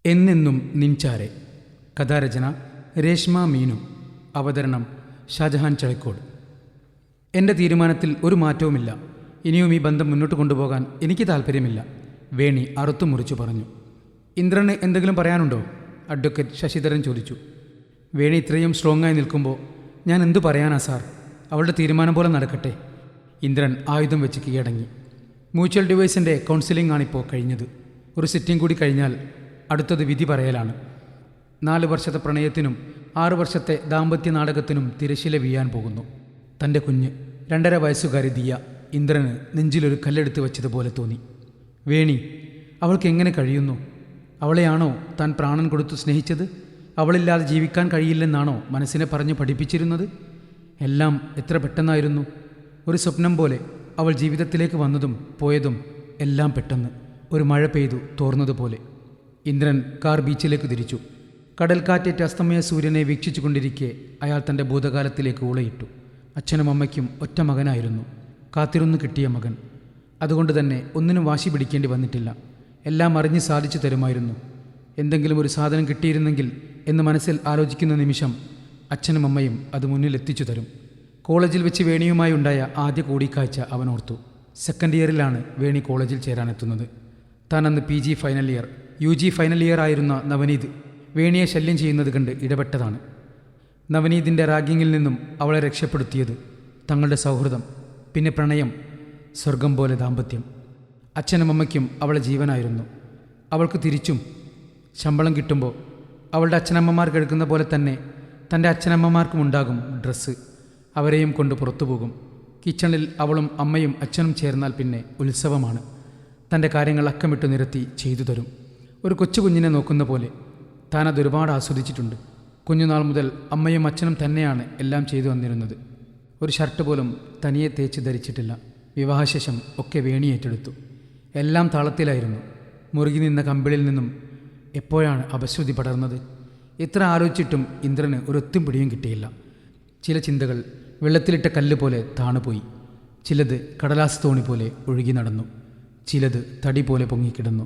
എന്നെന്നും നിൻചാരെ. കഥാരചന രേഷ്മ മീനു. അവതരണം ഷാജഹാൻ ചളിക്കോട്. എൻ്റെ തീരുമാനത്തിൽ ഒരു മാറ്റവുമില്ല. ഇനിയും ഈ ബന്ധം മുന്നോട്ട് കൊണ്ടുപോകാൻ എനിക്ക് താല്പര്യമില്ല, വേണി അറുത്തു മുറിച്ചു പറഞ്ഞു. ഇന്ദ്രന് എന്തെങ്കിലും പറയാനുണ്ടോ? അഡ്വക്കേറ്റ് ശശിധരൻ ചോദിച്ചു. വേണി ഇത്രയും സ്ട്രോങ്ങായി നിൽക്കുമ്പോൾ ഞാൻ എന്തു പറയാനാ സാർ? അവളുടെ തീരുമാനം പോലെ നടക്കട്ടെ. ഇന്ദ്രൻ ആയുധം വെച്ച് കീഴടങ്ങി. മ്യൂച്വൽ ഡിവൈസിൻ്റെ കൗൺസിലിംഗ് ആണിപ്പോൾ കഴിഞ്ഞത്. ഒരു സിറ്റിംഗ് കൂടി കഴിഞ്ഞാൽ അടുത്തത് വിധി പറയലാണ്. 4 വർഷത്തെ പ്രണയത്തിനും 6 വർഷത്തെ ദാമ്പത്യ നാടകത്തിനും തിരശ്ശീല വീഴാൻ പോകുന്നു. തൻ്റെ കുഞ്ഞ് 2.5 വയസ്സുകാരി ദിയ ഇന്ദ്രന് നെഞ്ചിലൊരു കല്ലെടുത്ത് വെച്ചതുപോലെ തോന്നി. വേണി, അവൾക്ക് എങ്ങനെ കഴിയുന്നു? അവളെയാണോ താൻ പ്രാണൻ കൊടുത്തു സ്നേഹിച്ചത്? അവളില്ലാതെ ജീവിക്കാൻ കഴിയില്ലെന്നാണോ മനസ്സിനെ പറഞ്ഞ് പഠിപ്പിച്ചിരുന്നത്? എല്ലാം എത്ര പെട്ടെന്നായിരുന്നു. ഒരു സ്വപ്നം പോലെ അവൾ ജീവിതത്തിലേക്ക് വന്നതും പോയതും എല്ലാം പെട്ടെന്ന് ഒരു മഴ പെയ്തു തോർന്നതുപോലെ. ഇന്ദ്രൻ കാർ ബീച്ചിലേക്ക് തിരിച്ചു. കടൽക്കാറ്റേറ്റ് അസ്തമയ സൂര്യനെ വീക്ഷിച്ചു കൊണ്ടിരിക്കെ അയാൾ തൻ്റെ ഭൂതകാലത്തിലേക്ക് ഊളയിട്ടു. അച്ഛനും അമ്മയ്ക്കും ഒറ്റ മകനായിരുന്നു, കാത്തിരുന്ന് കിട്ടിയ മകൻ. അതുകൊണ്ട് തന്നെ ഒന്നിനും വാശി പിടിക്കേണ്ടി വന്നിട്ടില്ല. എല്ലാം അറിഞ്ഞ് സാധിച്ചു തരുമായിരുന്നു. എന്തെങ്കിലും ഒരു സാധനം കിട്ടിയിരുന്നെങ്കിൽ എന്ന് മനസ്സിൽ ആലോചിക്കുന്ന നിമിഷം അച്ഛനും അമ്മയും അത് മുന്നിലെത്തിച്ചു തരും. കോളേജിൽ വെച്ച് വേണിയുമായി ഉണ്ടായ ആദ്യ കൂടിക്കാഴ്ച അവൻ ഓർത്തു. 2nd ഇയറിലാണ് വേണി കോളേജിൽ ചേരാനെത്തുന്നത്. താൻ അന്ന് PG final year, UG final year ആയിരുന്ന നവനീത് വേണിയെ ശല്യം ചെയ്യുന്നത് കണ്ട് ഇടപെട്ടതാണ്. നവനീതിൻ്റെ റാഗിങ്ങിൽ നിന്നും അവളെ രക്ഷപ്പെടുത്തിയത് തങ്ങളുടെ സൗഹൃദം, പിന്നെ പ്രണയം, സ്വർഗം പോലെ ദാമ്പത്യം. അച്ഛനും അമ്മയ്ക്കും അവളെ ജീവനായിരുന്നു. അവൾക്ക് തിരിച്ചും ശമ്പളം കിട്ടുമ്പോൾ അവളുടെ അച്ഛനമ്മമാർക്ക് എടുക്കുന്ന പോലെ തന്നെ തൻ്റെ അച്ഛനമ്മമാർക്കും ഉണ്ടാകും ഡ്രസ്സ്. അവരെയും കൊണ്ട് പുറത്തു പോകും. കിച്ചണിൽ അവളും അമ്മയും അച്ഛനും ചേർന്നാൽ പിന്നെ ഉത്സവമാണ്. തൻ്റെ കാര്യങ്ങൾ അക്കമിട്ട് നിരത്തി ചെയ്തു തരും. ഒരു കൊച്ചു കുഞ്ഞിനെ നോക്കുന്ന പോലെ. താൻ അതൊരുപാട് ആസ്വദിച്ചിട്ടുണ്ട്. കുഞ്ഞുനാൾ മുതൽ അമ്മയും അച്ഛനും തന്നെയാണ് എല്ലാം ചെയ്തു വന്നിരുന്നത്. ഒരു ഷർട്ട് പോലും തനിയെ തേച്ച് ധരിച്ചിട്ടില്ല. വിവാഹശേഷം ഒക്കെ വേണി ഏറ്റെടുത്തു. എല്ലാം താളത്തിലായിരുന്നു. മുറുകി നിന്ന കമ്പിളിൽ നിന്നും എപ്പോഴാണ് അപശ്രുതി പടർന്നത്? ഇത്ര ആലോചിച്ചിട്ടും ഇന്ദ്രന് ഒരൊത്തും പിടിയും കിട്ടിയില്ല. ചില ചിന്തകൾ വെള്ളത്തിലിട്ട കല്ല് പോലെ താണുപോയി. ചിലത് കടലാസ് തോണി പോലെ ഒഴുകി നടന്നു. ചിലത് തടി പോലെ പൊങ്ങിക്കിടന്നു.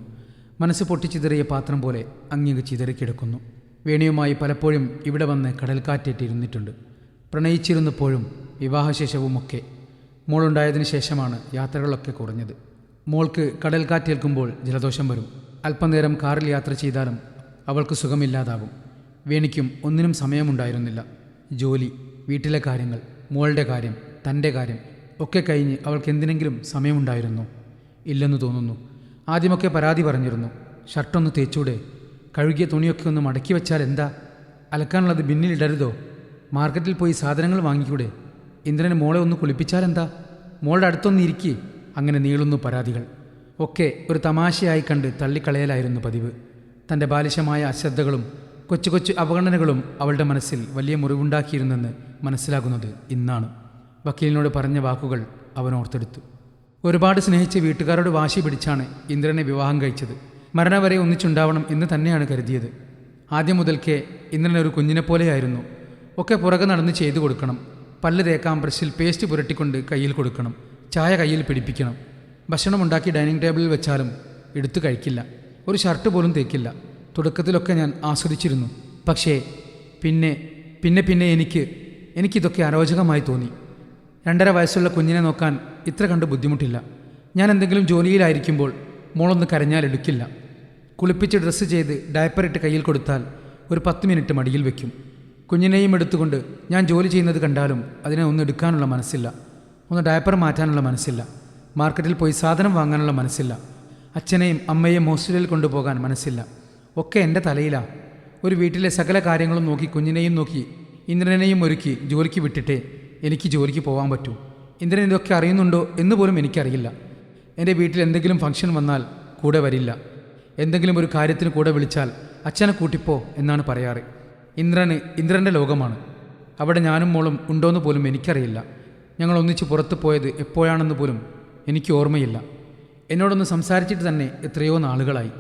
മനസ്സ് പൊട്ടിച്ചിതറിയ പാത്രം പോലെ അങ്ങ് ചിതറിക്കിടക്കുന്നു. വേണിയുമായി പലപ്പോഴും ഇവിടെ വന്ന് കടൽക്കാറ്റേറ്റിരുന്നിട്ടുണ്ട്. പ്രണയിച്ചിരുന്നപ്പോഴും വിവാഹശേഷവുമൊക്കെ. മോളുണ്ടായതിനു ശേഷമാണ് യാത്രകളൊക്കെ കുറഞ്ഞത്. മോൾക്ക് കടൽക്കാറ്റേൽക്കുമ്പോൾ ജലദോഷം വരും. അല്പനേരം കാറിൽ യാത്ര ചെയ്താലും അവൾക്ക് സുഖമില്ലാതാവും. വേണിക്കും ഒന്നിനും സമയമുണ്ടായിരുന്നില്ല. ജോലി, വീട്ടിലെ കാര്യങ്ങൾ, മോളുടെ കാര്യം, തൻ്റെ കാര്യം ഒക്കെ കഴിഞ്ഞ് അവൾക്ക് എന്തിനെങ്കിലും സമയമുണ്ടായിരുന്നോ? ഇല്ലെന്ന് തോന്നുന്നു. ആദ്യമൊക്കെ പരാതി പറഞ്ഞിരുന്നു. ഷർട്ടൊന്ന് തേച്ചൂടെ? കഴുകിയ തുണിയൊക്കെ ഒന്ന് മടക്കി വെച്ചാൽ എന്താ? അലക്കാനുള്ളത് ബിന്നിലിടരുതോ? മാർക്കറ്റിൽ പോയി സാധനങ്ങൾ വാങ്ങിക്കൂടെ? ഇന്ദ്രന് മോളെ ഒന്ന് കുളിപ്പിച്ചാലെന്താ? മോളുടെ അടുത്തൊന്ന് ഇരിക്കേ. അങ്ങനെ നീളുന്നു പരാതികൾ. ഒക്കെ ഒരു തമാശയായി കണ്ട് തള്ളിക്കളയലായിരുന്നു പതിവ്. തൻ്റെ ബാലിശമായ അശ്രദ്ധകളും കൊച്ചു കൊച്ചു അവഗണനകളും അവളുടെ മനസ്സിൽ വലിയ മുറിവുണ്ടാക്കിയിരുന്നെന്ന് മനസ്സിലാകുന്നത് ഇന്നാണ്. വക്കീലിനോട് പറഞ്ഞ വാക്കുകൾ അവൻ ഓർത്തെടുത്തു. ഒരുപാട് സ്നേഹിച്ച് വീട്ടുകാരോട് വാശി പിടിച്ചാണ് ഇന്ദ്രനെ വിവാഹം കഴിച്ചത്. മരണം വരെ ഒന്നിച്ചുണ്ടാവണം എന്ന് തന്നെയാണ് കരുതിയത്. ആദ്യം മുതൽക്കേ ഇന്ദ്രൻ ഒരു കുഞ്ഞിനെപ്പോലെയായിരുന്നു. ഒക്കെ പുറകെ നടന്ന് ചെയ്തു കൊടുക്കണം. പല്ല് തേക്കാൻ ബ്രഷിൽ പേസ്റ്റ് പുരട്ടിക്കൊണ്ട് കയ്യിൽ കൊടുക്കണം. ചായ കയ്യിൽ പിടിപ്പിക്കണം. ഭക്ഷണം ഉണ്ടാക്കി ഡൈനിങ് ടേബിളിൽ വെച്ചാലും എടുത്തു കഴിക്കില്ല. ഒരു ഷർട്ട് പോലും തേക്കില്ല. തുടക്കത്തിലൊക്കെ ഞാൻ ആസ്വദിച്ചിരുന്നു. പക്ഷേ പിന്നെ എനിക്കിതൊക്കെ അരോചകമായി തോന്നി. 2.5 വയസ്സുള്ള കുഞ്ഞിനെ നോക്കാൻ ഇത്ര കണ്ട് ബുദ്ധിമുട്ടില്ല. ഞാൻ എന്തെങ്കിലും ജോലിയിലായിരിക്കുമ്പോൾ മോളൊന്ന് കരഞ്ഞാൽ എടുക്കില്ല. കുളിപ്പിച്ച് ഡ്രസ്സ് ചെയ്ത് ഡയപ്പറിട്ട് കയ്യിൽ കൊടുത്താൽ ഒരു 10 മിനിറ്റ് മടിയിൽ വയ്ക്കും. കുഞ്ഞിനെയും എടുത്തുകൊണ്ട് ഞാൻ ജോലി ചെയ്യുന്നത് കണ്ടാലും അതിനെ ഒന്ന് എടുക്കാനുള്ള മനസ്സില്ല. ഒന്ന് ഡയപ്പർ മാറ്റാനുള്ള മനസ്സില്ല. മാർക്കറ്റിൽ പോയി സാധനം വാങ്ങാനുള്ള മനസ്സില്ല. അച്ഛനെയും അമ്മയെയും ഹോസ്റ്റലിൽ കൊണ്ടുപോകാൻ മനസ്സില്ല. ഒക്കെ എൻ്റെ തലയിലാണ്. ഒരു വീട്ടിലെ സകല കാര്യങ്ങളും നോക്കി കുഞ്ഞിനെയും നോക്കി ഇന്ദ്രനെയും ഒരുക്കി ജോലിക്ക് വിട്ടിട്ടേ എനിക്ക് ജോലിക്ക് പോകാൻ പറ്റൂ. ഇന്ദ്രൻ ഇതൊക്കെ അറിയുന്നുണ്ടോ എന്ന് പോലും എനിക്കറിയില്ല. എൻ്റെ വീട്ടിൽ എന്തെങ്കിലും ഫംഗ്ഷൻ വന്നാൽ കൂടെ വരില്ല. എന്തെങ്കിലും ഒരു കാര്യത്തിന് കൂടെ വിളിച്ചാൽ അച്ഛനെ കൂട്ടിപ്പോ എന്നാണ് പറയാറ്. ഇന്ദ്രൻ്റെ ലോകമാണ്. അവിടെ ഞാനും മോളും ഉണ്ടോയെന്ന് പോലും എനിക്കറിയില്ല. ഞങ്ങൾ ഒന്നിച്ച് പുറത്തു പോയത് എപ്പോഴാണെന്ന് പോലും എനിക്ക് ഓർമ്മയില്ല. എന്നോടൊന്ന് സംസാരിച്ചിട്ട് തന്നെ എത്രയോ നാളുകളായി.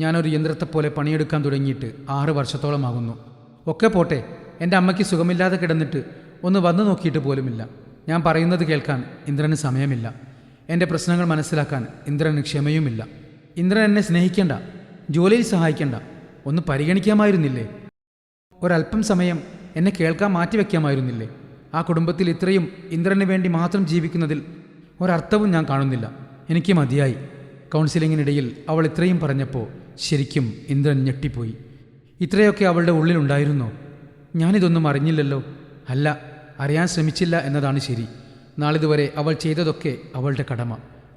ഞാനൊരു യന്ത്രത്തെപ്പോലെ പണിയെടുക്കാൻ തുടങ്ങിയിട്ട് 6 വർഷത്തോളമാകുന്നു. ഒക്കെ പോട്ടെ, എൻ്റെ അമ്മയ്ക്ക് സുഖമില്ലാതെ കിടന്നിട്ട് ഒന്ന് വന്നു നോക്കിയിട്ട് പോലുമില്ല. ഞാൻ പറയുന്നത് കേൾക്കാൻ ഇന്ദ്രന് സമയമില്ല. എൻ്റെ പ്രശ്നങ്ങൾ മനസ്സിലാക്കാൻ ഇന്ദ്രന് ക്ഷമയുമില്ല. ഇന്ദ്രൻ എന്നെ സ്നേഹിക്കേണ്ട, ജോലിയിൽ സഹായിക്കേണ്ട, ഒന്ന് പരിഗണിക്കാമായിരുന്നില്ലേ? ഒരല്പം സമയം എന്നെ കേൾക്കാൻ മാറ്റിവെക്കാമായിരുന്നില്ലേ? ആ കുടുംബത്തിൽ ഇത്രയും ഇന്ദ്രന് വേണ്ടി മാത്രം ജീവിക്കുന്നതിൽ ഒരർത്ഥവും ഞാൻ കാണുന്നില്ല. എനിക്ക് മതിയായി. കൗൺസിലിങ്ങിനിടയിൽ അവൾ ഇത്രയും പറഞ്ഞപ്പോൾ ശരിക്കും ഇന്ദ്രൻ ഞെട്ടിപ്പോയി. ഇത്രയൊക്കെ അവളുടെ ഉള്ളിലുണ്ടായിരുന്നോ? ഞാനിതൊന്നും അറിഞ്ഞില്ലല്ലോ. അല്ല, അറിയാൻ ശ്രമിച്ചില്ല എന്നതാണ് ശരി. നാളിതുവരെ അവൾ ചെയ്തതൊക്കെ അവളുടെ കടമ.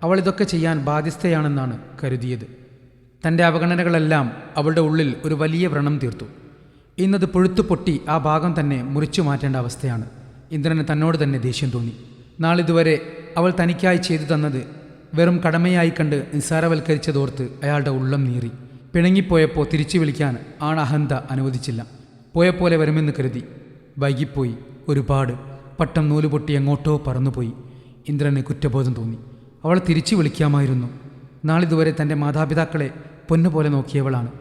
അവൾ ഇതൊക്കെ ചെയ്യാൻ ബാധ്യസ്ഥയാണെന്നാണ് കരുതിയത്. തൻ്റെ അവഗണനകളെല്ലാം അവളുടെ ഉള്ളിൽ ഒരു വലിയ വ്രണം തീർത്തു. ഇന്നത് പുഴുത്തു പൊട്ടി ആ ഭാഗം തന്നെ മുറിച്ചു മാറ്റേണ്ട അവസ്ഥയാണ്. ഇന്ദ്രന് തന്നോട് തന്നെ ദേഷ്യം തോന്നി. നാളിതുവരെ അവൾ തനിക്കായി ചെയ്തു തന്നത് വെറും കടമയായി കണ്ട് നിസ്സാരവൽക്കരിച്ചതോർത്ത് അയാളുടെ ഉള്ളം നീറി. പിണങ്ങിപ്പോയപ്പോൾ തിരിച്ചു വിളിക്കാൻ അഹന്ത അനുവദിച്ചില്ല. പോയപ്പോലെ വരുമെന്ന് കരുതി. വൈകിപ്പോയി ഒരുപാട്. പട്ടം നൂലുപൊട്ടി എങ്ങോട്ടോ പറന്നുപോയി. ഇന്ദ്രന് കുറ്റബോധം തോന്നി. അവളെ തിരിച്ചു വിളിക്കാമായിരുന്നു. നാളിതുവരെ തൻ്റെ മാതാപിതാക്കളെ പൊന്നുപോലെ നോക്കിയവളാണ്.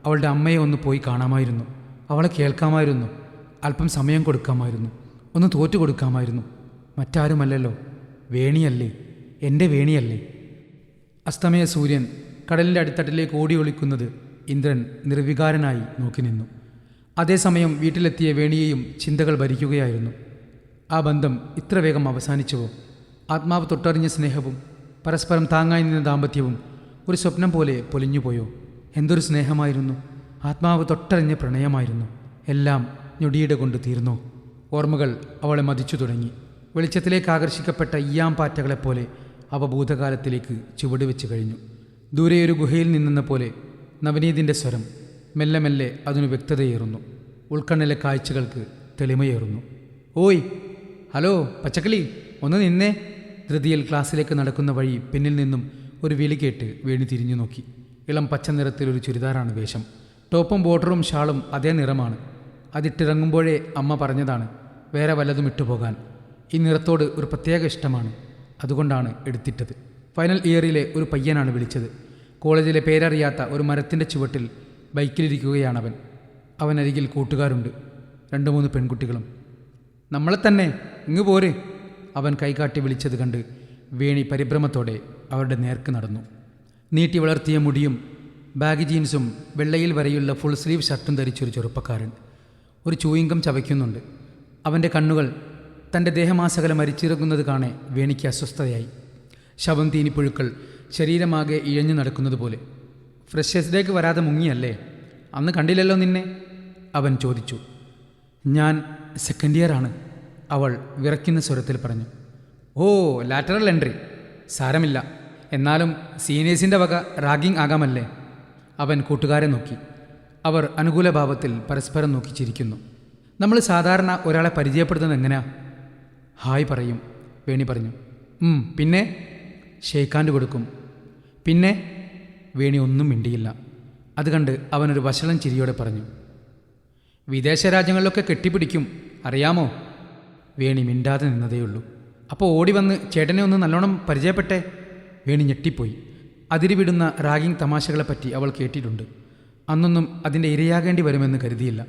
അവളുടെ അമ്മയെ ഒന്ന് പോയി കാണാമായിരുന്നു. അവളെ കേൾക്കാമായിരുന്നു. അല്പം സമയം കൊടുക്കാമായിരുന്നു. ഒന്ന് തോറ്റു കൊടുക്കാമായിരുന്നു. മറ്റാരുമല്ലല്ലോ, വേണിയല്ലേ, എൻ്റെ വേണിയല്ലേ. അസ്തമയ സൂര്യൻ കടലിൻ്റെ അടിത്തട്ടിലേക്ക് ഓടി ഒളിക്കുന്നത് ഇന്ദ്രൻ നിർവികാരനായി നോക്കി നിന്നു. അതേസമയം വീട്ടിലെത്തിയ വേണിയെയും ചിന്തകൾ ഭരിക്കുകയായിരുന്നു. ആ ബന്ധം ഇത്ര വേഗം അവസാനിച്ചുവോ? ആത്മാവ് തൊട്ടറിഞ്ഞ സ്നേഹവും പരസ്പരം താങ്ങായി നിന്ന ദാമ്പത്യവും ഒരു സ്വപ്നം പോലെ പൊലിഞ്ഞുപോയോ? എന്തൊരു സ്നേഹമായിരുന്നു! ആത്മാവ് തൊട്ടറിഞ്ഞ പ്രണയമായിരുന്നു. എല്ലാം ഞൊടിയിട കൊണ്ട് തീർന്നോ? ഓർമ്മകൾ അവളെ മതിച്ചു തുടങ്ങി. വെളിച്ചത്തിലേക്ക് ആകർഷിക്കപ്പെട്ട ഈയാമ്പാറ്റകളെപ്പോലെ അവ ഭൂതകാലത്തിലേക്ക് ചുവടുവെച്ച് കഴിഞ്ഞു. ദൂരെയൊരു ഗുഹയിൽ നിന്നെന്ന പോലെ നവനീതിൻ്റെ സ്വരം മെല്ലെ മെല്ലെ അതിനു വ്യക്തതയേറുന്നു. ഉൾക്കണ്ണിലെ കാഴ്ചകൾക്ക് തെളിമയേറുന്നു. ഓയ്, ഹലോ പച്ചക്കിളി, ഒന്ന് നിന്നേ. ധൃതിയിൽ ക്ലാസ്സിലേക്ക് നടക്കുന്ന വഴി പിന്നിൽ നിന്നും ഒരു വിളി കേട്ട് വേണി തിരിഞ്ഞു നോക്കി. ഇളം പച്ച നിറത്തിലൊരു ചുരിദാറാണ് വേഷം. ടോപ്പും ബോർഡറും ഷാളും അതേ നിറമാണ്. അതിട്ടിറങ്ങുമ്പോഴേ അമ്മ പറഞ്ഞതാണ് വേറെ വല്ലതും ഇട്ടുപോകാൻ. ഈ നിറത്തോട് ഒരു പ്രത്യേക ഇഷ്ടമാണ്, അതുകൊണ്ടാണ് എടുത്തിട്ടത്. ഫൈനൽ ഇയറിലെ ഒരു പയ്യനാണ് വിളിച്ചത്. കോളേജിലെ പേരറിയാത്ത ഒരു മരത്തിൻ്റെ ചുവട്ടിൽ ബൈക്കിലിരിക്കുകയാണവൻ. അവനരികിൽ കൂട്ടുകാരുണ്ട്, 2-3 പെൺകുട്ടികളും. നമ്മളെ തന്നെ, ഇങ്ങ് പോര്. അവൻ കൈകാട്ടി വിളിച്ചത് കണ്ട് വേണി പരിഭ്രമത്തോടെ അവരുടെ നേർക്ക് നടന്നു. നീട്ടി വളർത്തിയ മുടിയും ബാഗി ജീൻസും വെള്ളയിൽ വരെയുള്ള ഫുൾ സ്ലീവ് ഷർട്ടും ധരിച്ചൊരു ചെറുപ്പക്കാരൻ ഒരു ചൂയിങ്കം ചവയ്ക്കുന്നുണ്ട്. അവൻ്റെ കണ്ണുകൾ തൻ്റെ ദേഹമാസകലം മരിച്ചിറങ്ങുന്നത് കാണെ വേണിക്ക് അസ്വസ്ഥതയായി. ശവം തീനിപ്പുഴുക്കൾ ശരീരമാകെ ഇഴഞ്ഞു നടക്കുന്നത് പോലെ. ഫ്രഷേഴ്സിലേക്ക് വരാതെ മുങ്ങിയല്ലേ? അന്ന് കണ്ടില്ലല്ലോ നിന്നെ, അവൻ ചോദിച്ചു. ഞാൻ സെക്കൻഡ് ഇയറാണ്, അവൾ വിറയ്ക്കുന്ന സ്വരത്തിൽ പറഞ്ഞു. ഓ, ലാറ്ററൽ എൻട്രി. സാരമില്ല, എന്നാലും സീനിയേഴ്സിൻ്റെ വക റാഗിങ് ആകാമല്ലേ? അവൻ കൂട്ടുകാരെ നോക്കി. അവർ അനുകൂല ഭാവത്തിൽ പരസ്പരം നോക്കി ചിരിക്കുന്നു. നമ്മൾ സാധാരണ ഒരാളെ പരിചയപ്പെടുത്തുന്നത് എങ്ങനെയാ? ഹായ് പറയും, വേണി പറഞ്ഞു. പിന്നെ ഷെയ്ക്കാൻഡ് കൊടുക്കും. പിന്നെ വേണി ഒന്നും മിണ്ടിയില്ല. അത് കണ്ട് അവനൊരു വഷളൻ ചിരിയോടെ പറഞ്ഞു. വിദേശ രാജ്യങ്ങളിലൊക്കെ കെട്ടിപ്പിടിക്കും, അറിയാമോ? വേണി മിണ്ടാതെ നിന്നതേയുള്ളൂ. അപ്പോൾ ഓടി വന്ന് ചേട്ടനെ ഒന്ന് നല്ലോണം പരിചയപ്പെട്ടെ. വേണി ഞെട്ടിപ്പോയി. അതിരിവിടുന്ന റാഗിങ് തമാശകളെപ്പറ്റി അവൾ കേട്ടിട്ടുണ്ട്. അന്നൊന്നും അതിൻ്റെ ഇരയാകേണ്ടി വരുമെന്ന് കരുതിയില്ല.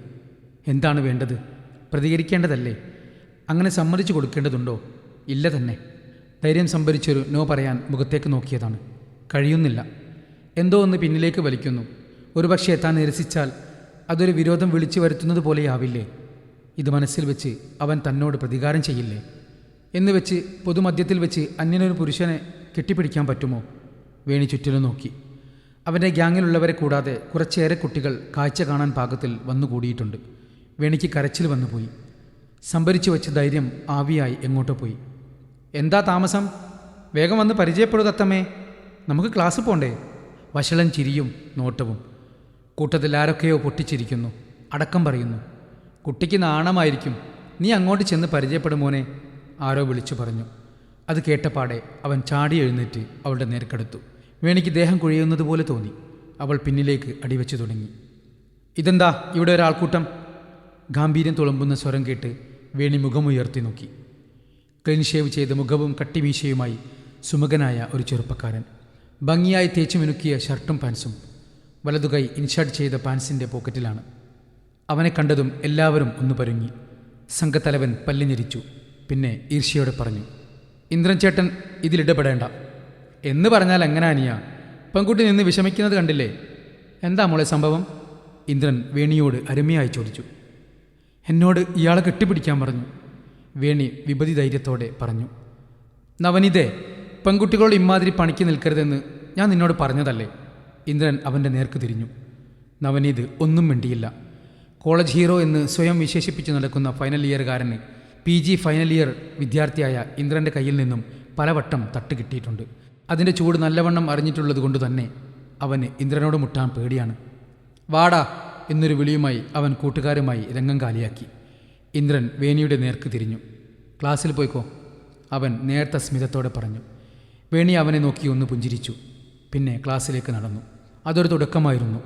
എന്താണ് വേണ്ടത്? പ്രതികരിക്കേണ്ടതല്ലേ? അങ്ങനെ സമ്മതിച്ചു കൊടുക്കേണ്ടതുണ്ടോ? ഇല്ല തന്നെ. ധൈര്യം സംഭരിച്ചൊരു നോ പറയാൻ മുഖത്തേക്ക് നോക്കിയതാണ്. കഴിയുന്നില്ല. എന്തോ ഒന്ന് പിന്നിലേക്ക് വലിക്കുന്നു. ഒരുപക്ഷെ താൻ നിരസിച്ചാൽ അതൊരു വിരോധം വിളിച്ചു വരുത്തുന്നത് പോലെയാവില്ലേ? ഇത് മനസ്സിൽ വെച്ച് അവൻ തന്നോട് പ്രതികാരം ചെയ്യില്ലേ എന്ന് വെച്ച് പൊതുമധ്യത്തിൽ വെച്ച് അന്യനൊരു പുരുഷനെ കെട്ടിപ്പിടിക്കാൻ പറ്റുമോ? വേണി ചുറ്റിലും നോക്കി. അവൻ്റെ ഗ്യാങ്ങിലുള്ളവരെ കൂടാതെ കുറച്ചേറെ കുട്ടികൾ കാഴ്ച കാണാൻ പാകത്തിൽ വന്നുകൂടിയിട്ടുണ്ട്. വേണിക്ക് കരച്ചിൽ വന്നുപോയി. സംഭരിച്ചു വെച്ച ധൈര്യം ആവിയായി എങ്ങോട്ടോ പോയി. എന്താ താമസം? വേഗം വന്ന് പരിചയപ്പെടുത്തത്തമ്മേ, നമുക്ക് ക്ലാസ് പോണ്ടേ? വഷളൻ ചിരിയും നോട്ടവും. കൂട്ടത്തിൽ ആരൊക്കെയോ പൊട്ടിച്ചിരിക്കുന്നു, അടക്കം പറയുന്നു. കുട്ടിക്ക് നാണമായിരിക്കും, നീ അങ്ങോട്ട് ചെന്ന് പരിചയപ്പെടുമോനെ, ആരോ വിളിച്ചു പറഞ്ഞു. അത് കേട്ടപാടെ അവൻ ചാടി എഴുന്നേറ്റ് അവളുടെ നേർക്കെടുത്തു. വേണിക്ക് ദേഹം കുഴിയുന്നത് പോലെ തോന്നി. അവൾ പിന്നിലേക്ക് അടിവെച്ചു തുടങ്ങി. ഇതെന്താ ഇവിടെ ഒരാൾക്കൂട്ടം? ഗാംഭീര്യം തുളുമ്പുന്ന സ്വരം കേട്ട് വേണി മുഖമുയർത്തി നോക്കി. ക്ലീൻ ഷേവ് ചെയ്ത മുഖവും കട്ടിമീശയുമായി സുമുഖനായ ഒരു ചെറുപ്പക്കാരൻ. ഭംഗിയായി തേച്ചു മിനുക്കിയ ഷർട്ടും പാൻസും. വലതുകൈ ഇൻഷർട്ട് ചെയ്ത പാൻസിൻ്റെ പോക്കറ്റിലാണ്. അവനെ കണ്ടതും എല്ലാവരും ഒന്ന് പരുങ്ങി. സംഘത്തലവൻ പല്ലിഞ്ഞിരിച്ചു. പിന്നെ ഈർഷ്യയോടെ പറഞ്ഞു, ഇന്ദ്രൻ ചേട്ടൻ ഇതിലിടപെടേണ്ട. എന്ന് പറഞ്ഞാൽ എങ്ങനാ അനിയ? പെൺകുട്ടി നിന്ന് വിഷമിക്കുന്നത് കണ്ടില്ലേ? എന്താ മോളെ സംഭവം? ഇന്ദ്രൻ വേണിയോട് അരുമയായി ചോദിച്ചു. എന്നോട് ഇയാളെ കെട്ടിപ്പിടിക്കാൻ പറഞ്ഞു. വേണി വിപതി ധൈര്യത്തോടെ പറഞ്ഞു. നവനിതേ, പെൺകുട്ടികളോട് ഇമാതിരി പണിക്ക് നിൽക്കരുതെന്ന് ഞാൻ നിന്നോട് പറഞ്ഞതല്ലേ? ഇന്ദ്രൻ അവൻ്റെ നേർക്ക് തിരിഞ്ഞു. നവനീത് ഒന്നും മിണ്ടിയില്ല. കോളേജ് ഹീറോ എന്ന് സ്വയം വിശേഷിപ്പിച്ച് നടക്കുന്ന ഫൈനൽ ഇയറുകാരന് PG ഫൈനൽ ഇയർ വിദ്യാർത്ഥിയായ ഇന്ദ്രൻ്റെ കയ്യിൽ നിന്നും പലവട്ടം തട്ട് കിട്ടിയിട്ടുണ്ട്. അതിൻ്റെ ചൂട് നല്ലവണ്ണം അറിഞ്ഞിട്ടുള്ളത് കൊണ്ട് തന്നെ അവന് ഇന്ദ്രനോട് മുട്ടാൻ പേടിയാണ്. വാടാ എന്നൊരു വിളിയുമായി അവൻ കൂട്ടുകാരുമായി രംഗം കാലിയാക്കി. ഇന്ദ്രൻ വേണിയുടെ നേർക്ക് തിരിഞ്ഞു. ക്ലാസ്സിൽ പോയിക്കോ, അവൻ നേർത്ത സ്മിതത്തോടെ പറഞ്ഞു. വേണി അവനെ നോക്കി ഒന്ന് പുഞ്ചിരിച്ചു. പിന്നെ ക്ലാസ്സിലേക്ക് നടന്നു. അതൊരു തുടക്കമായിരുന്നു.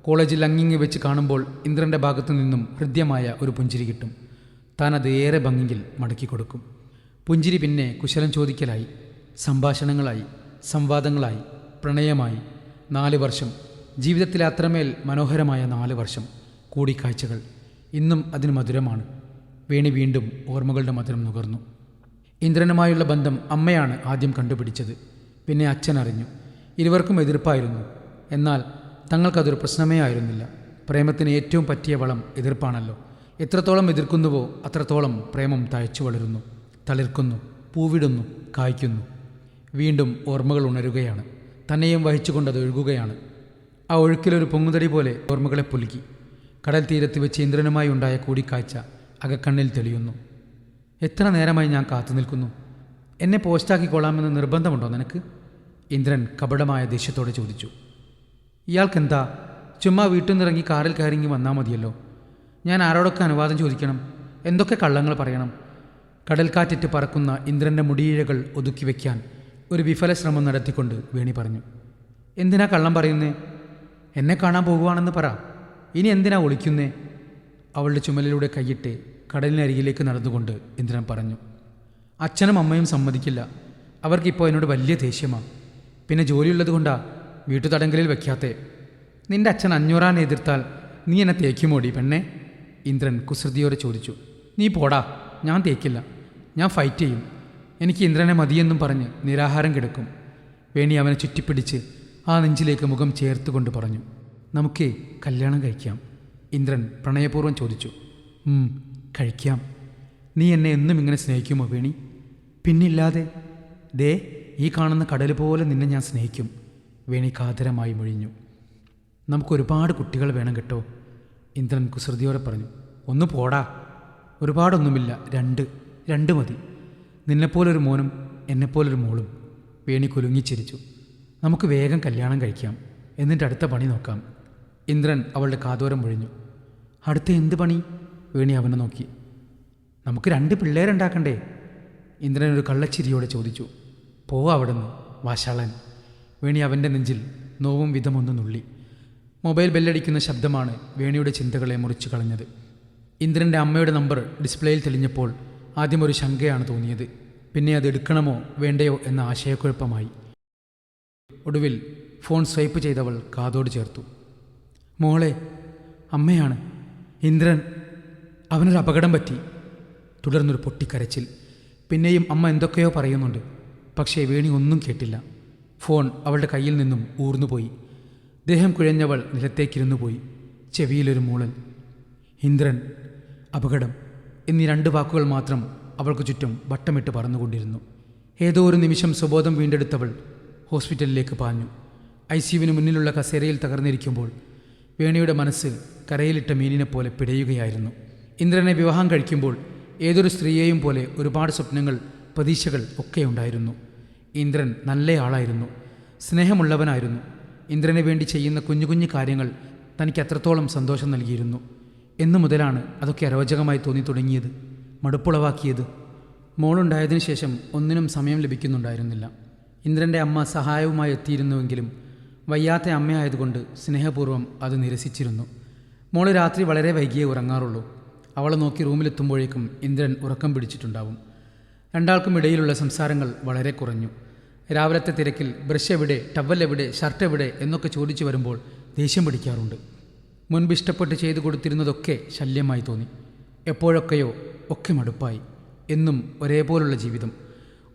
കോളേജിൽ അങ്ങിങ്ങി വെച്ച് കാണുമ്പോൾ ഇന്ദ്രൻ്റെ ഭാഗത്തു നിന്നും ഹൃദ്യമായ ഒരു പുഞ്ചിരി കിട്ടും. താൻ അത് ഏറെ ഭംഗിയിൽ മടക്കി കൊടുക്കും. പുഞ്ചിരി പിന്നെ കുശലം ചോദിക്കലായി, സംഭാഷണങ്ങളായി, സംവാദങ്ങളായി, പ്രണയമായി. 4 വർഷം, ജീവിതത്തിലെ അത്രമേൽ മനോഹരമായ 4 വർഷം, കൂടിക്കാഴ്ചകൾ. ഇന്നും അതിന് മധുരമാണ്. വേണി വീണ്ടും ഓർമ്മകളുടെ മധുരം നുകർന്നു. ഇന്ദ്രനുമായുള്ള ബന്ധം അമ്മയാണ് ആദ്യം കണ്ടുപിടിച്ചത്. പിന്നെ അച്ഛൻ അറിഞ്ഞു. ഇരുവർക്കും എതിർപ്പായിരുന്നു. എന്നാൽ തങ്ങൾക്കതൊരു പ്രശ്നമേ ആയിരുന്നില്ല. പ്രേമത്തിന് ഏറ്റവും പറ്റിയ വളം എതിർപ്പാണല്ലോ. എത്രത്തോളം എതിർക്കുന്നുവോ അത്രത്തോളം പ്രേമം തഴച്ചു വളരുന്നു, തളിർക്കുന്നു, പൂവിടുന്നു, കായ്ക്കുന്നു. വീണ്ടും ഓർമ്മകൾ ഉണരുകയാണ്. തന്നെയും വഹിച്ചുകൊണ്ടത് ഒഴുകുകയാണ്. ആ ഒഴുക്കിലൊരു പൊങ്ങുതടി പോലെ ഓർമ്മകളെ പുലുക്കി. കടൽ തീരത്ത് വെച്ച് ഇന്ദ്രനുമായി ഉണ്ടായ കൂടിക്കാഴ്ച അകക്കണ്ണിൽ തെളിയുന്നു. എത്ര നേരമായി ഞാൻ കാത്തു നിൽക്കുന്നു. എന്നെ പോസ്റ്റാക്കിക്കൊള്ളാമെന്ന് നിർബന്ധമുണ്ടോ നിനക്ക്? ഇന്ദ്രൻ കപടമായ ദേഷ്യത്തോടെ ചോദിച്ചു. ഇയാൾക്കെന്താ? ചുമ്മാ വീട്ടിൽ നിന്നിറങ്ങി കാറിൽ കയറിങ്ങി വന്നാൽ മതിയല്ലോ. ഞാൻ ആരോടൊക്കെ അനുവാദം ചോദിക്കണം? എന്തൊക്കെ കള്ളങ്ങൾ പറയണം? കടൽക്കാറ്റിട്ട് പറക്കുന്ന ഇന്ദ്രൻ്റെ മുടിയിഴകൾ ഒതുക്കി വയ്ക്കാൻ ഒരു വിഫല ശ്രമം നടത്തിക്കൊണ്ട് വേണി പറഞ്ഞു. എന്തിനാ കള്ളം പറയുന്നേ? എന്നെ കാണാൻ പോകുവാണെന്ന് പറ. ഇനി എന്തിനാ ഒളിക്കുന്നേ? അവളുടെ ചുമലിലൂടെ കൈയിട്ട് കടലിനരികിലേക്ക് നടന്നുകൊണ്ട് ഇന്ദ്രൻ പറഞ്ഞു. അച്ഛനും അമ്മയും സമ്മതിക്കില്ല. അവർക്കിപ്പോൾ എന്നോട് വലിയ ദേഷ്യമാണ്. പിന്നെ ജോലിയുള്ളത് കൊണ്ടാ വീട്ടുതടങ്കലിൽ വയ്ക്കാത്തേ. നിന്റെ അച്ഛൻ 500 എതിർത്താൽ നീ എന്നെ തേക്കുമോടി പെണ്ണേ? ഇന്ദ്രൻ കുസൃതിയോടെ ചോദിച്ചു. നീ പോടാ, ഞാൻ തേക്കില്ല. ഞാൻ ഫൈറ്റ് ചെയ്യും. എനിക്ക് ഇന്ദ്രനെ മതിയെന്നും പറഞ്ഞ് നിരാഹാരം കിടക്കും. വേണി അവനെ ചുറ്റിപ്പിടിച്ച് ആ നെഞ്ചിലേക്ക് മുഖം ചേർത്തുകൊണ്ട് പറഞ്ഞു. നമുക്കേ കല്യാണം കഴിക്കാം. ഇന്ദ്രൻ പ്രണയപൂർവ്വം ചോദിച്ചു. കഴിക്കാം. നീ എന്നെ എന്നും ഇങ്ങനെ സ്നേഹിക്കുമോ വേണി? പിന്നില്ലാതെ. ദേ, ഈ കാണുന്ന കടൽ പോലെ നിന്നെ ഞാൻ സ്നേഹിക്കും. വേണി കാതരമായി മൊഴിഞ്ഞു. നമുക്കൊരുപാട് കുട്ടികൾ വേണം കേട്ടോ, ഇന്ദ്രൻ കുസൃതിയോടെ പറഞ്ഞു. ഒന്ന് പോടാ. ഒരുപാടൊന്നുമില്ല, 2 മതി. നിന്നെപ്പോലൊരു മോനും എന്നെപ്പോലൊരു മോളും. വേണി കുലുങ്ങിച്ചിരിച്ചു. നമുക്ക് വേഗം കല്യാണം കഴിക്കാം, എന്നിട്ട് അടുത്ത പണി നോക്കാം. ഇന്ദ്രൻ അവളുടെ കാതോരം മൊഴിഞ്ഞു. അടുത്ത എന്ത് പണി? വേണി അവനെ നോക്കി. നമുക്ക് 2 പിള്ളേരുണ്ടാക്കണ്ടേ? ഇന്ദ്രൻ ഒരു കള്ളച്ചിരിയോടെ ചോദിച്ചു. പോവാ അവിടുന്ന് വാശാളൻ. വേണി അവൻ്റെ നെഞ്ചിൽ നോവും വിധമൊന്ന് നുള്ളി. മൊബൈൽ ബെല്ലടിക്കുന്ന ശബ്ദമാണ് വേണിയുടെ ചിന്തകളെ മുറിച്ചു കളഞ്ഞത്. ഇന്ദ്രൻ്റെ അമ്മയുടെ നമ്പർ ഡിസ്പ്ലേയിൽ തെളിഞ്ഞപ്പോൾ ആദ്യം ഒരു ശങ്കയാണ് തോന്നിയത്. പിന്നെ അത് എടുക്കണമോ വേണ്ടയോ എന്ന ആശയക്കുഴപ്പമായി. ഒടുവിൽ ഫോൺ സ്വൈപ്പ് ചെയ്തവൾ കാതോട് ചേർത്തു. മോളെ, അമ്മയാണ്. ഇന്ദ്രൻ, അവനൊരു അപകടം പറ്റി. തുടർന്നൊരു പൊട്ടിക്കരച്ചിൽ. പിന്നെയും അമ്മ എന്തൊക്കെയോ പറയുന്നുണ്ട്. പക്ഷേ വേണി ഒന്നും കേട്ടില്ല. ഫോൺ അവളുടെ കയ്യിൽ നിന്നും ഊർന്നുപോയി. ദേഹം കുഴഞ്ഞവൾ നിലത്തേക്കിരുന്നു പോയി. ചെവിയിലൊരു മൂളൽ. ഇന്ദ്രൻ, അപകടം എന്നീ 2 വാക്കുകൾ മാത്രം അവൾക്ക് ചുറ്റും വട്ടമിട്ട് പറന്നുകൊണ്ടിരുന്നു. ഏതോ ഒരു നിമിഷം സ്വബോധം വീണ്ടെടുത്തവൾ ഹോസ്പിറ്റലിലേക്ക് പാഞ്ഞു. ICUവിന് മുന്നിലുള്ള കസേരയിൽ തകർന്നിരിക്കുമ്പോൾ വേണിയുടെ മനസ്സ് കരയിലിട്ട മീനിനെപ്പോലെ പിടയുകയായിരുന്നു. ഇന്ദ്രനെ വിവാഹം കഴിക്കുമ്പോൾ ഏതൊരു സ്ത്രീയെയും പോലെ ഒരുപാട് സ്വപ്നങ്ങൾ, പ്രതീക്ഷകൾ ഒക്കെ ഉണ്ടായിരുന്നു. ഇന്ദ്രൻ നല്ലയാളായിരുന്നു, സ്നേഹമുള്ളവനായിരുന്നു. ഇന്ദ്രന് വേണ്ടി ചെയ്യുന്ന കുഞ്ഞു കുഞ്ഞു കാര്യങ്ങൾ തനിക്ക് അത്രത്തോളം സന്തോഷം നൽകിയിരുന്നു. എന്നു മുതലാണ് അതൊക്കെ അരോചകമായി തോന്നി തുടങ്ങിയത്, മടുപ്പുളവാക്കിയത്? മോളുണ്ടായതിനു ശേഷം ഒന്നിനും സമയം ലഭിക്കുന്നുണ്ടായിരുന്നില്ല. ഇന്ദ്രൻ്റെ അമ്മ സഹായവുമായി എത്തിയിരുന്നുവെങ്കിലും വയ്യാത്ത അമ്മയായതുകൊണ്ട് സ്നേഹപൂർവ്വം അത് നിരസിച്ചിരുന്നു. മോള് രാത്രി വളരെ വൈകിയേ ഉറങ്ങാറുള്ളൂ. അവളെ നോക്കി റൂമിലെത്തുമ്പോഴേക്കും ഇന്ദ്രൻ ഉറക്കം പിടിച്ചിട്ടുണ്ടാവും. രണ്ടാൾക്കും ഇടയിലുള്ള സംസാരങ്ങൾ വളരെ കുറഞ്ഞു. രാവിലത്തെ തിരക്കിൽ ബ്രഷ് എവിടെ, ടവൽ എവിടെ, ഷർട്ട് എവിടെ എന്നൊക്കെ ചോദിച്ചു വരുമ്പോൾ ദേഷ്യം പിടിക്കാറുണ്ട്. മുൻപ് ഇഷ്ടപ്പെട്ട് ചെയ്തു കൊടുത്തിരുന്നതൊക്കെ ശല്യമായി തോന്നി. എപ്പോഴൊക്കെയോ ഒക്കെ മടുപ്പായി. എന്നും ഒരേപോലുള്ള ജീവിതം.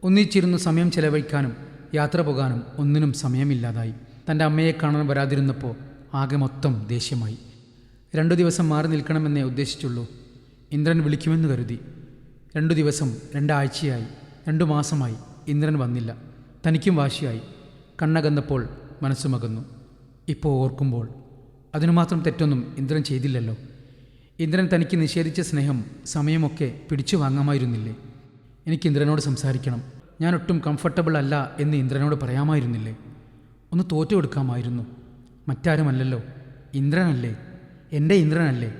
ഒന്നിച്ചിരുന്ന് സമയം ചെലവഴിക്കാനും യാത്ര പോകാനും ഒന്നിനും സമയമില്ലാതായി. തൻ്റെ അമ്മയെ കാണാൻ വരാതിരുന്നപ്പോൾ ആകെ മൊത്തം ദേഷ്യമായി. 2 ദിവസം മാറി നിൽക്കണമെന്നേ ഉദ്ദേശിച്ചുള്ളൂ. ഇന്ദ്രൻ വിളിക്കുമെന്ന് കരുതി. 2 ദിവസം, 2 ആഴ്ചയായി, 2 മാസമായി ഇന്ദ്രൻ വന്നില്ല. തനിക്കും വാശിയായി. കണ്ണകന്നപ്പോൾ മനസ്സുമകന്നു. ഇപ്പോൾ ഓർക്കുമ്പോൾ അതിനുമാത്രം തെറ്റൊന്നും ഇന്ദ്രൻ ചെയ്തില്ലല്ലോ. ഇന്ദ്രൻ തനിക്ക് നിഷേധിച്ച സ്നേഹം, സമയമൊക്കെ പിടിച്ചു വാങ്ങാമായിരുന്നില്ലേ? എനിക്ക് ഇന്ദ്രനോട് സംസാരിക്കണം, ഞാനൊട്ടും കംഫർട്ടബിൾ അല്ല എന്ന് ഇന്ദ്രനോട് പറയാമായിരുന്നില്ലേ? ഒന്ന് തോറ്റു കൊടുക്കാമായിരുന്നു. മറ്റാരുമല്ലല്ലോ, ഇന്ദ്രനല്ലേ, എൻ്റെ ഇന്ദ്രനല്ലേ.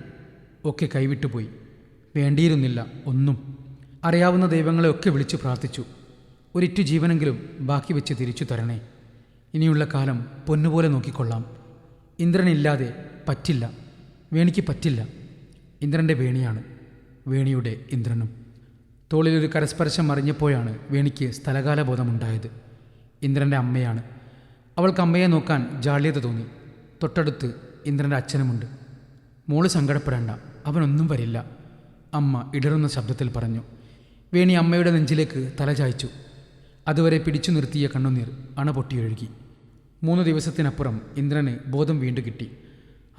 ഒക്കെ കൈവിട്ടുപോയി. വേണ്ടിയിരുന്നില്ല ഒന്നും. അറിയാവുന്ന ദൈവങ്ങളെയൊക്കെ വിളിച്ചു പ്രാർത്ഥിച്ചു. ഒരിറ്റു ജീവനെങ്കിലും ബാക്കി വെച്ച് തിരിച്ചു തരണേ. ഇനിയുള്ള കാലം പൊന്നുപോലെ നോക്കിക്കൊള്ളാം. ഇന്ദ്രനില്ലാതെ പറ്റില്ല, വേണിക്ക് പറ്റില്ല. ഇന്ദ്രൻ്റെ വേണിയാണ്, വേണിയുടെ ഇന്ദ്രനും. തോളിലൊരു കരസ്പർശം അറിഞ്ഞപ്പോഴാണ് വേണിക്ക് സ്ഥലകാലബോധമുണ്ടായത്. ഇന്ദ്രൻ്റെ അമ്മയാണ്. അവൾക്ക് അമ്മയെ നോക്കാൻ ജാള്യത തോന്നി. തൊട്ടടുത്ത് ഇന്ദ്രൻ്റെ അച്ഛനുമുണ്ട്. മോള് സങ്കടപ്പെടേണ്ട, അവനൊന്നും വരില്ല, അമ്മ ഇടറുന്ന ശബ്ദത്തിൽ പറഞ്ഞു. വേണി അമ്മയുടെ നെഞ്ചിലേക്ക് തല ചായ്ച്ചു. അതുവരെ പിടിച്ചു നിർത്തിയ കണ്ണുനീർ അണപൊട്ടിയൊഴുകി. 3 ദിവസത്തിനപ്പുറം ഇന്ദ്രന് ബോധം വീണ്ടും കിട്ടി.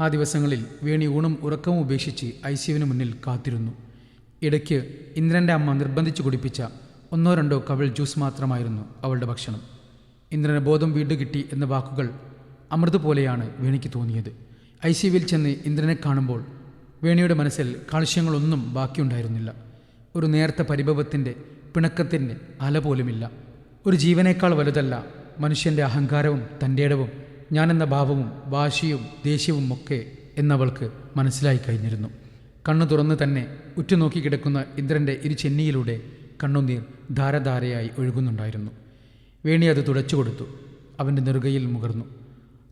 ആ ദിവസങ്ങളിൽ വേണി ഊണും ഉറക്കവും ഉപേക്ഷിച്ച് ICUവിന് മുന്നിൽ കാത്തിരുന്നു. ഇടയ്ക്ക് ഇന്ദ്രൻ്റെ അമ്മ നിർബന്ധിച്ചു കുടിപ്പിച്ച 1-2 കവിൾ ജ്യൂസ് മാത്രമായിരുന്നു അവളുടെ ഭക്ഷണം. ഇന്ദ്രന് ബോധം വീണ്ടും കിട്ടി എന്ന വാക്കുകൾ അമൃത് പോലെയാണ് വേണിക്ക് തോന്നിയത്. ICUവിൽ ചെന്ന് ഇന്ദ്രനെ കാണുമ്പോൾ വേണിയുടെ മനസ്സിൽ കാൽസ്യങ്ങളൊന്നും ബാക്കിയുണ്ടായിരുന്നില്ല. ഒരു നേർത്ത പരിഭവത്തിൻ്റെ, പിണക്കത്തിൻ്റെ അല പോലുമില്ല. ഒരു ജീവനേക്കാൾ വലുതല്ല മനുഷ്യൻ്റെ അഹങ്കാരവും തൻ്റെടവും, ഞാനെന്ന ഭാവവും വാശിയും ദേഷ്യവും ഒക്കെ എന്നവൾക്ക് മനസ്സിലായി കഴിഞ്ഞിരുന്നു. കണ്ണു തുറന്ന് തന്നെ ഉറ്റുനോക്കി കിടക്കുന്ന ഇന്ദ്രൻ്റെ ചെന്നിയിലൂടെ കണ്ണുനീർ ധാരധാരയായി ഒഴുകുന്നുണ്ടായിരുന്നു. വേണി അത് തുടച്ചു കൊടുത്തു. അവൻ്റെ നെറുകയിൽ മുകർന്നു.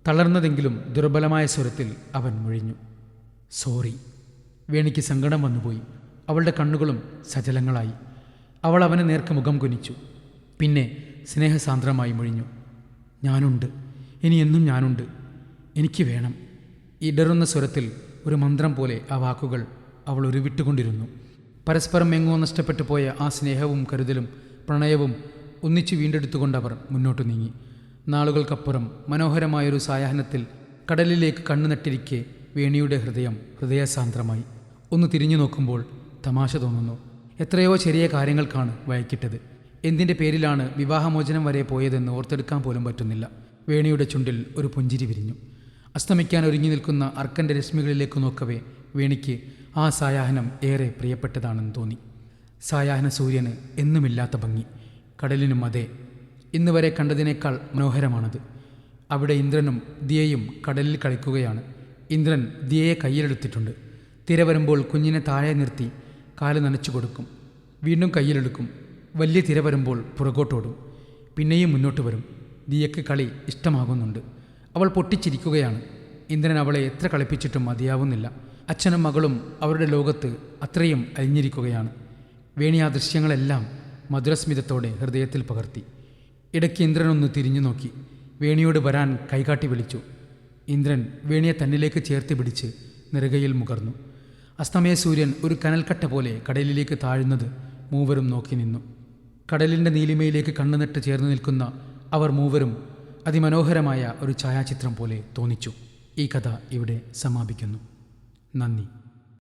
തളർന്നതെങ്കിലും ദുർബലമായ സ്വരത്തിൽ അവൻ മുഴിഞ്ഞു. സോറി. വേണിക്ക് സങ്കടം വന്നുപോയി. അവളുടെ കണ്ണുകളും സജലങ്ങളായി. അവൾ അവന് നേർക്ക് മുഖം കുനിച്ചു. പിന്നെ സ്നേഹസാന്ദ്രമായി മുഴിഞ്ഞു. ഞാനുണ്ട്, ഇനി എന്നും ഞാനുണ്ട്, എനിക്ക് വേണം. ഇടറുന്ന സ്വരത്തിൽ ഒരു മന്ത്രം പോലെ ആ വാക്കുകൾ അവൾ ഉരുവിട്ടുകൊണ്ടിരുന്നു. പരസ്പരം എങ്ങോ നഷ്ടപ്പെട്ടു പോയ ആ സ്നേഹവും കരുതലും പ്രണയവും ഒന്നിച്ചു വീണ്ടെടുത്തുകൊണ്ടവർ മുന്നോട്ട് നീങ്ങി. നാളുകൾക്കപ്പുറം മനോഹരമായൊരു സായാഹ്നത്തിൽ കടലിലേക്ക് കണ്ണു നട്ടിരിക്കെ വേണിയുടെ ഹൃദയം ഹൃദയസാന്ദ്രമായി. ഒന്ന് തിരിഞ്ഞു നോക്കുമ്പോൾ തമാശ തോന്നുന്നു. എത്രയോ ചെറിയ കാര്യങ്ങൾക്കാണ് വഴക്കിട്ടത്. എന്തിൻ്റെ പേരിലാണ് വിവാഹമോചനം വരെ പോയതെന്ന് ഓർത്തെടുക്കാൻ പോലും പറ്റുന്നില്ല. വേണിയുടെ ചുണ്ടിൽ ഒരു പുഞ്ചിരി വിരിഞ്ഞു. അസ്തമിക്കാൻ ഒരുങ്ങി നിൽക്കുന്ന അർക്കൻ്റെ രശ്മികളിലേക്ക് നോക്കവേ വേണിക്ക് ആ സായാഹ്നം ഏറെ പ്രിയപ്പെട്ടതാണെന്ന് തോന്നി. സായാഹ്ന സൂര്യന് എന്നുമില്ലാത്ത ഭംഗി. കടലിനും അതെ, ഇന്ന് വരെ കണ്ടതിനേക്കാൾ മനോഹരമാണത്. അവിടെ ഇന്ദ്രനും ദിയയും കടലിൽ കളിക്കുകയാണ്. ഇന്ദ്രൻ ദിയയെ കയ്യിലെടുത്തിട്ടുണ്ട്. തിര വരുമ്പോൾ കുഞ്ഞിനെ താഴെ നിർത്തി കാല് നനച്ചു കൊടുക്കും. വീണ്ടും കയ്യിലെടുക്കും. വലിയ തിര വരുമ്പോൾ പുറകോട്ടോടും. പിന്നെയും മുന്നോട്ട് വരും. ദിയയ്ക്ക് കളി ഇഷ്ടമാകുന്നുണ്ട്. അവൾ പൊട്ടിച്ചിരിക്കുകയാണ്. ഇന്ദ്രൻ അവളെ എത്ര കളിപ്പിച്ചിട്ടും മതിയാവുന്നില്ല. അച്ഛനും മകളും അവരുടെ ലോകത്ത് അത്രയും അലിഞ്ഞിരിക്കുകയാണ്. വേണി ആ ദൃശ്യങ്ങളെല്ലാം മധുരസ്മിതത്തോടെ ഹൃദയത്തിൽ പകർത്തി. ഇടയ്ക്ക് ഇന്ദ്രനൊന്ന് തിരിഞ്ഞു നോക്കി. വേണിയോട് വരാൻ കൈകാട്ടി വിളിച്ചു. ഇന്ദ്രൻ വേണിയെ തന്നിലേക്ക് ചേർത്ത് പിടിച്ച് നെറുകയിൽ മുകർന്നു. അസ്തമയ സൂര്യൻ ഒരു കനൽക്കട്ട പോലെ കടലിലേക്ക് താഴുന്നത് മൂവരും നോക്കി നിന്നു. കടലിൻ്റെ നീലിമയിലേക്ക് കണ്ണുനട്ട് ചേർന്ന് നിൽക്കുന്ന അവർ മൂവരും അതിമനോഹരമായ ഒരു ഛായാചിത്രം പോലെ തോന്നിച്ചു. ഈ കഥ ഇവിടെ സമാപിക്കുന്നു. നന്ദി.